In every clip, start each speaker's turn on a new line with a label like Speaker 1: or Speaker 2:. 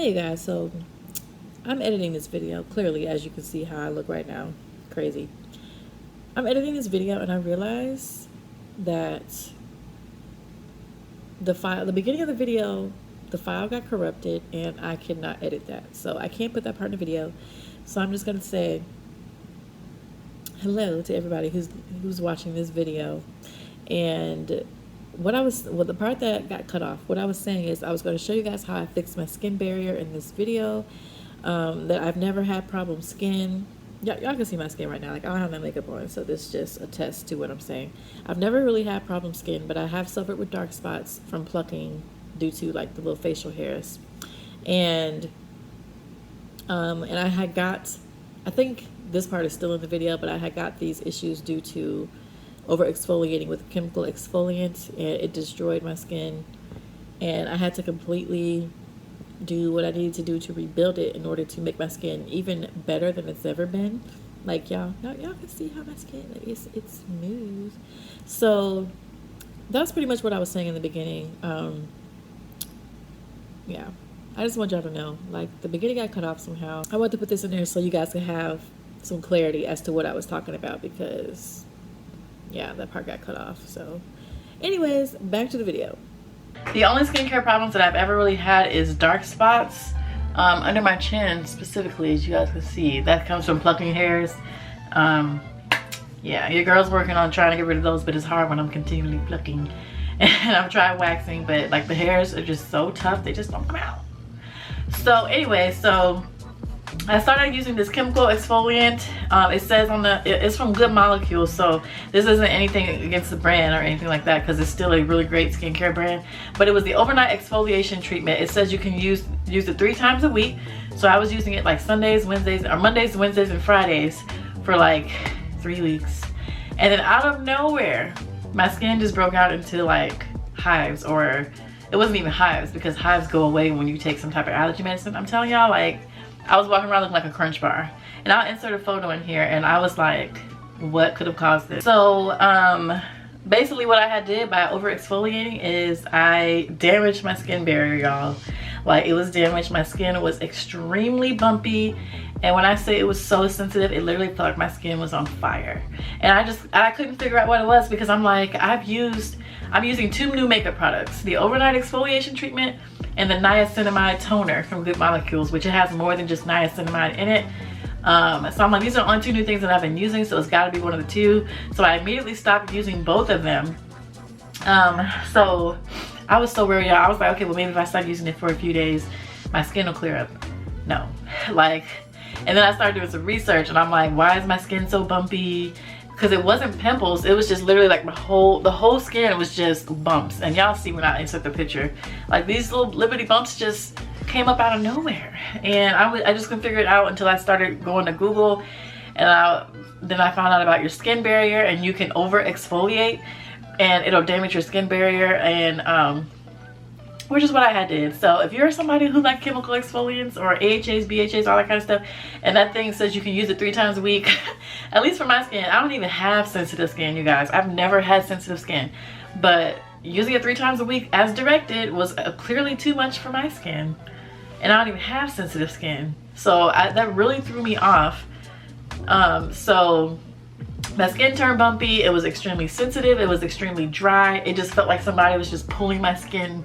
Speaker 1: Hey you guys, so I'm editing this video, clearly as you can see how I look right now, crazy. I'm editing this video and I realize that the beginning of the video, the file got corrupted and I cannot edit that. So I can't put that part in the video. So I'm just gonna say hello to everybody who's watching this video. And the part that got cut off, what I was saying is I was going to show you guys how I fixed my skin barrier in this video. That I've never had problem skin. Y'all can see my skin right now. Like, I don't have my makeup on, so this just attests to what I'm saying. I've never really had problem skin, but I have suffered with dark spots from plucking due to like the little facial hairs. And I had got, I think this part is still in the video, but I had got these issues due to over exfoliating with chemical exfoliant, and it destroyed my skin, and I had to completely do what I needed to do to rebuild it in order to make my skin even better than it's ever been. Like y'all can see how my skin, like, it's smooth. So that's pretty much what I was saying in the beginning. Yeah, I just want y'all to know, like, the beginning got cut off somehow. I want to put this in there so you guys can have some clarity as to what I was talking about, because yeah, that part got cut off. So anyways, back to the video. The only skincare problems that I've ever really had is dark spots under my chin specifically, as you guys can see. That comes from plucking hairs. Yeah, your girl's working on trying to get rid of those, but it's hard when I'm continually plucking. And I've tried waxing, but like the hairs are just so tough, they just don't come out. So anyway, so I started using this chemical exfoliant. It says on it's from Good Molecules, so this isn't anything against the brand or anything like that, because it's still a really great skincare brand. But it was the overnight exfoliation treatment. It says you can use it 3 times a week. So I was using it like Sundays, Wednesdays, or Mondays, Wednesdays, and Fridays for like 3 weeks. And then out of nowhere, my skin just broke out into like hives, or it wasn't even hives, because hives go away when you take some type of allergy medicine. I'm telling y'all, like, I was walking around looking like a crunch bar. And I'll insert a photo in here, and I was like, what could have caused this? So basically what I had did by over exfoliating is I damaged my skin barrier, y'all. Like, it was damaged. My skin was extremely bumpy, and when I say it was so sensitive, it literally felt like my skin was on fire. And I couldn't figure out what it was, because I'm like, I'm using 2 new makeup products, the overnight exfoliation treatment and the niacinamide toner from Good Molecules, which it has more than just niacinamide in it. So I'm like, these are the only 2 new things that I've been using, so it's got to be one of the 2. So I immediately stopped using both of them. So I was so worried, y'all. I was like, okay, well, maybe if I start using it for a few days, my skin will clear up. No, like, and then I started doing some research, and I'm like, why is my skin so bumpy? Because it wasn't pimples, it was just literally like the whole skin was just bumps. And y'all see when I insert the picture, like, these little Liberty bumps just came up out of nowhere, and I just couldn't figure it out until I started going to Google, and then I found out about your skin barrier, and you can over exfoliate and it'll damage your skin barrier, and which is what I had did. So if you're somebody who like chemical exfoliants or AHAs, BHAs, all that kind of stuff, and that thing says you can use it 3 times a week, at least for my skin, I don't even have sensitive skin, you guys. I've never had sensitive skin, but using it 3 times a week as directed was clearly too much for my skin, and I don't even have sensitive skin. So that really threw me off. So my skin turned bumpy, it was extremely sensitive, it was extremely dry, it just felt like somebody was just pulling my skin.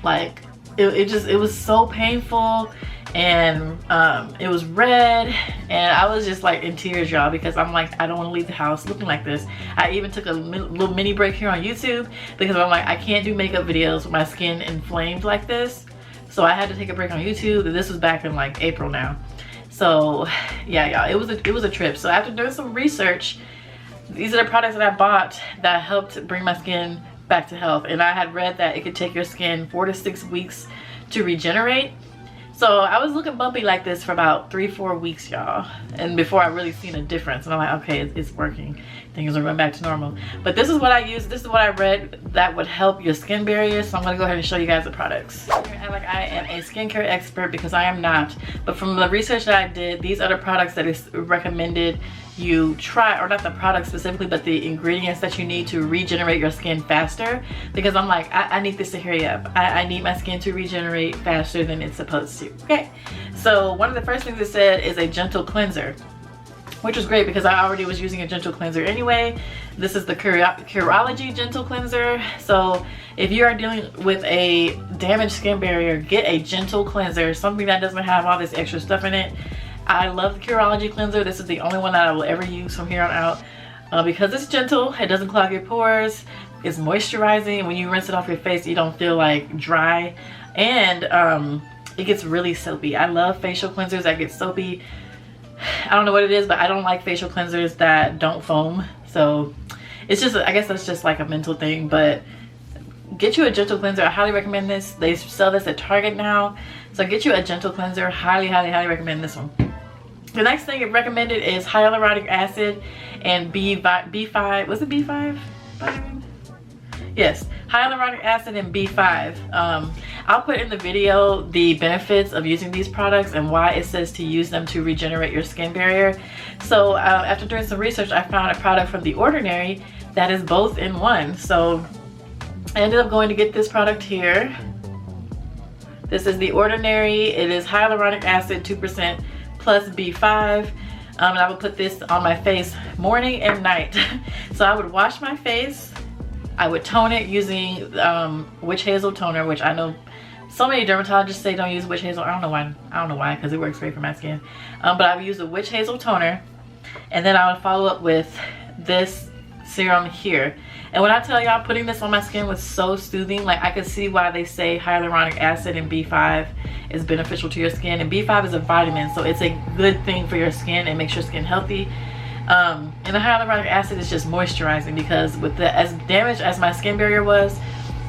Speaker 1: Like, it was so painful, and it was red, and I was just like in tears, y'all, because I'm like, I don't want to leave the house looking like this. I even took a little mini break here on YouTube, because I'm like, I can't do makeup videos with my skin inflamed like this. So I had to take a break on YouTube, and this was back in like April now. So yeah, y'all, it was a trip. So after doing some research, these are the products that I bought that helped bring my skin back to health. And I had read that it could take your skin 4 to 6 weeks to regenerate. So I was looking bumpy like this for about 3-4 weeks, y'all, and before I really seen a difference. And I'm like, okay, it's working, things are going back to normal. But this is what I use, this is what I read that would help your skin barrier. So I'm going to go ahead and show you guys the products. And like, I am a skincare expert, because I am not, but from the research that I did, these are the products that is recommended you try, or not the product specifically, but the ingredients that you need to regenerate your skin faster, because I'm like, I need this to hurry up. I need my skin to regenerate faster than it's supposed to. Okay, so one of the first things it said is a gentle cleanser, which was great because I already was using a gentle cleanser anyway. This is the Curology Gentle Cleanser. So if you are dealing with a damaged skin barrier, get a gentle cleanser, something that doesn't have all this extra stuff in it. I love the Curology cleanser. This is the only one that I will ever use from here on out because it's gentle. It doesn't clog your pores. It's moisturizing. When you rinse it off your face, you don't feel like dry, and it gets really soapy. I love facial cleansers that get soapy. I don't know what it is, but I don't like facial cleansers that don't foam. So it's just, I guess that's just like a mental thing, but get you a gentle cleanser. I highly recommend this. They sell this at Target now. So get you a gentle cleanser. Highly, highly, highly recommend this one. The next thing it recommended is hyaluronic acid and B5. Was it B5? Yes, hyaluronic acid and B5. I'll put in the video the benefits of using these products and why it says to use them to regenerate your skin barrier. So after doing some research, I found a product from The Ordinary that is both in one. So I ended up going to get this product here. This is The Ordinary. It is hyaluronic acid 2% plus B5. And I would put this on my face morning and night. So I would wash my face. I would tone it using witch hazel toner, which I know so many dermatologists say don't use witch hazel. I don't know why, because it works great for my skin. But I would use a witch hazel toner, and then I would follow up with this serum here. And when I tell y'all, putting this on my skin was so soothing. Like, I could see why they say hyaluronic acid and B5 is beneficial to your skin. And B5 is a vitamin, so it's a good thing for your skin and makes your skin healthy. And the hyaluronic acid is just moisturizing, because with as damaged as my skin barrier was,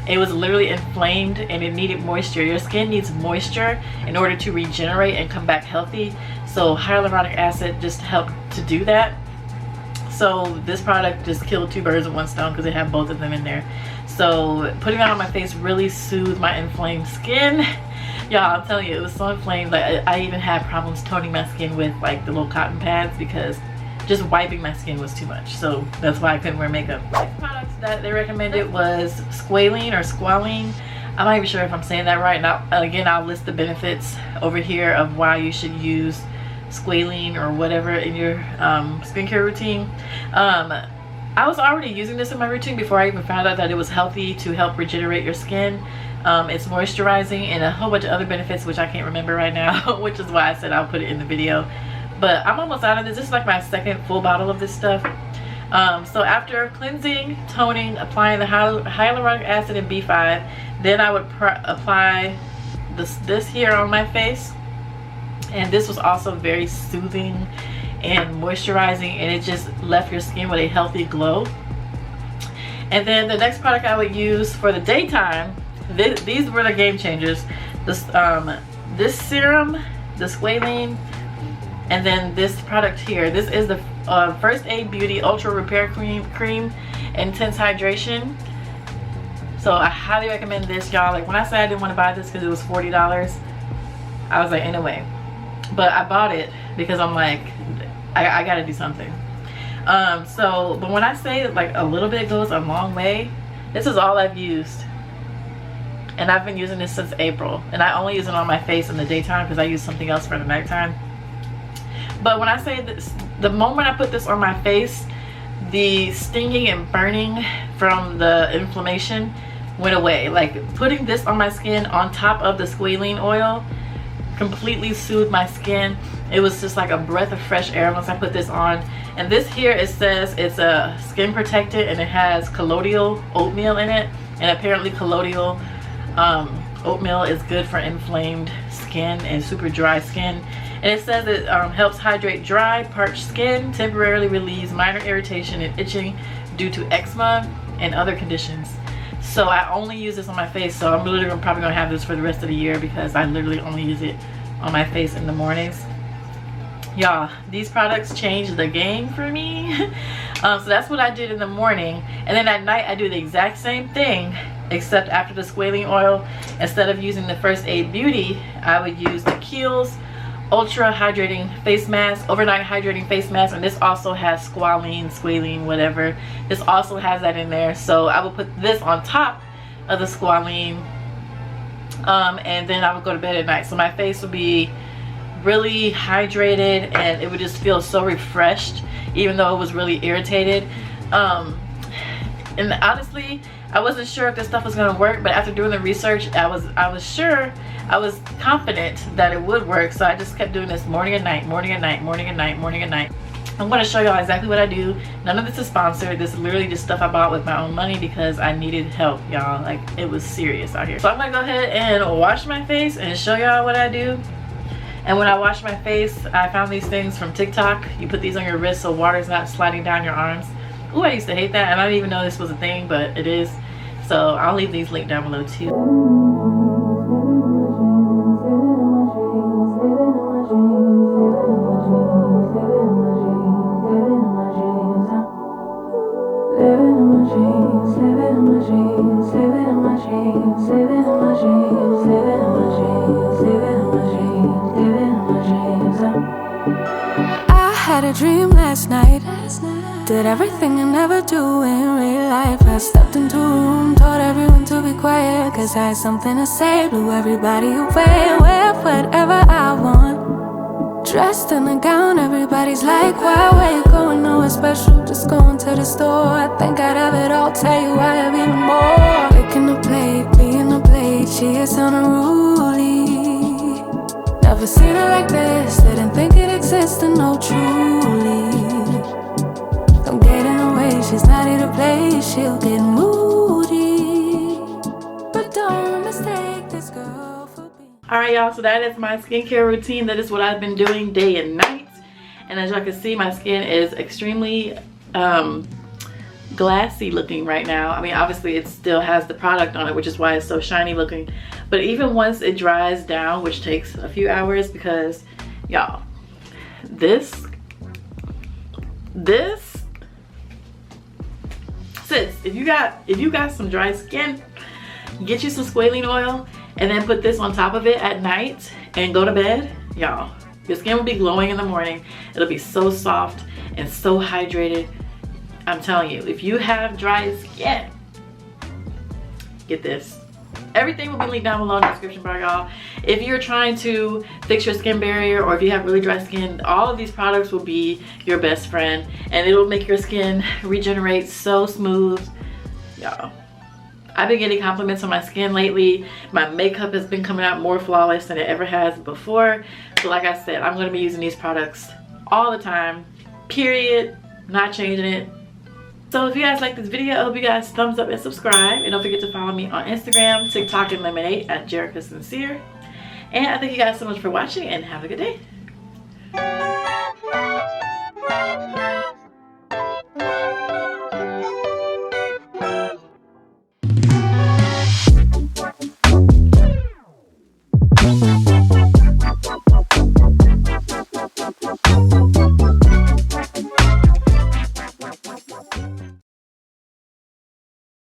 Speaker 1: it was literally inflamed and it needed moisture. Your skin needs moisture in order to regenerate and come back healthy. So hyaluronic acid just helped to do that. So this product just killed two birds with one stone because it had both of them in there. So putting that on my face really soothed my inflamed skin. Y'all, I'm telling you, it was so inflamed. Like, I even had problems toning my skin with like the little cotton pads because just wiping my skin was too much. So that's why I couldn't wear makeup. The next product that they recommended was squalene or squalene. I'm not even sure if I'm saying that right. Now, again, I'll list the benefits over here of why you should use squalene or whatever in your skincare routine. I was already using this in my routine before I even found out that it was healthy to help regenerate your skin. It's moisturizing and a whole bunch of other benefits which I can't remember right now, which is why I said I'll put it in the video. But I'm almost out of this. This is like my second full bottle of this stuff. So after cleansing, toning, applying the hyaluronic acid and B5, then I would apply this here on my face. And this was also very soothing and moisturizing, and it just left your skin with a healthy glow. And then the next product I would use for the daytime, these were the game changers. This serum, the squalene, and then this product here. This is the First Aid Beauty Ultra Repair Cream Intense Hydration. So I highly recommend this, y'all. Like, when I said I didn't want to buy this because it was $40, I was like, anyway. But I bought it because I'm like, I gotta do something. But when I say like a little bit goes a long way, this is all I've used. And I've been using this since April. And I only use it on my face in the daytime because I use something else for the nighttime. But when I say this, the moment I put this on my face, the stinging and burning from the inflammation went away. Like, putting this on my skin on top of the squalene oil completely soothed my skin. It was just like a breath of fresh air once I put this on. And this here, it says it's a skin protectant and it has colloidal oatmeal in it. And apparently colloidal oatmeal is good for inflamed skin and super dry skin. And it says it helps hydrate dry, parched skin, temporarily relieves minor irritation and itching due to eczema and other conditions. So I only use this on my face, so I'm literally probably gonna have this for the rest of the year because I literally only use it on my face in the mornings. Y'all, these products changed the game for me. So that's what I did in the morning, and then at night I do the exact same thing, except after the squalene oil, instead of using the First Aid Beauty, I would use the Kiehl's ultra hydrating face mask, overnight hydrating face mask, and this also has squalene, whatever. This also has that in there. So I will put this on top of the squalene, and then I would go to bed at night. So my face will be really hydrated and it would just feel so refreshed, even though it was really irritated. And honestly, I wasn't sure if this stuff was going to work, but after doing the research, I was confident that it would work. So I just kept doing this morning and night, morning and night, morning and night, morning and night. I'm going to show y'all exactly what I do. None of this is sponsored. This is literally just stuff I bought with my own money because I needed help, y'all. Like, it was serious out here. So I'm going to go ahead and wash my face and show y'all what I do. And when I wash my face, I found these things from TikTok. You put these on your wrist so water's not sliding down your arms. Ooh, I used to hate that, and I didn't even know this was a thing, but it is. So I'll leave these linked down below too.
Speaker 2: I had a dream last night. Did everything I never do in real life. I stepped into a room, told everyone to be quiet, cause I had something to say. Blew everybody away, wear whatever I want. Dressed in a gown, everybody's like, why, where you going? Nowhere special, just going to the store. I think I'd have it all, tell you I have even more. Picking the plate, being the plate, she is unruly. Never seen her like this, didn't think it existed, no truly. Don't get in her way, she's not here to play, she'll get moody. But don't mistake this girl for being...
Speaker 1: Alright y'all, so that is my skincare routine. That is what I've been doing day and night. And as y'all can see, my skin is extremely glassy looking right now. I mean, obviously it still has the product on it, which is why it's so shiny looking. But even once it dries down, which takes a few hours, because y'all, this sis, if you got some dry skin, get you some squalene oil and then put this on top of it at night and go to bed. Y'all, your skin will be glowing in the morning. It'll be so soft and so hydrated. I'm telling you, if you have dry skin, get this. Everything will be linked down below in the description bar, y'all. If you're trying to fix your skin barrier, or if you have really dry skin, all of these products will be your best friend, and it'll make your skin regenerate so smooth. Y'all, I've been getting compliments on my skin lately. My makeup has been coming out more flawless than it ever has before. So like I said, I'm going to be using these products all the time, period. Not changing it. So if you guys like this video, I hope you guys thumbs up and subscribe. And don't forget to follow me on Instagram, TikTok, and Lemonade at Jerika Sincere. And I thank you guys so much for watching, and have a good day.